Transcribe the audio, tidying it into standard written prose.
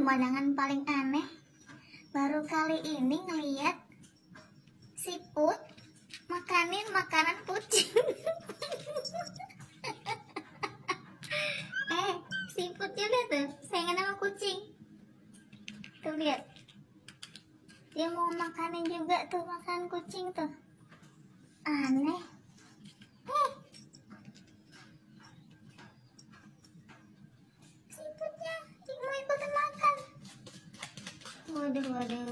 pemandangan paling aneh. Baru kali ini ngeliat siput makanin makanan kucing. Siput juga tuh saingan sama kucing. Tuh lihat, dia mau makanin juga tuh makanan kucing tuh. Aneh. Siputnya mau ikutan makan. Waduh, waduh.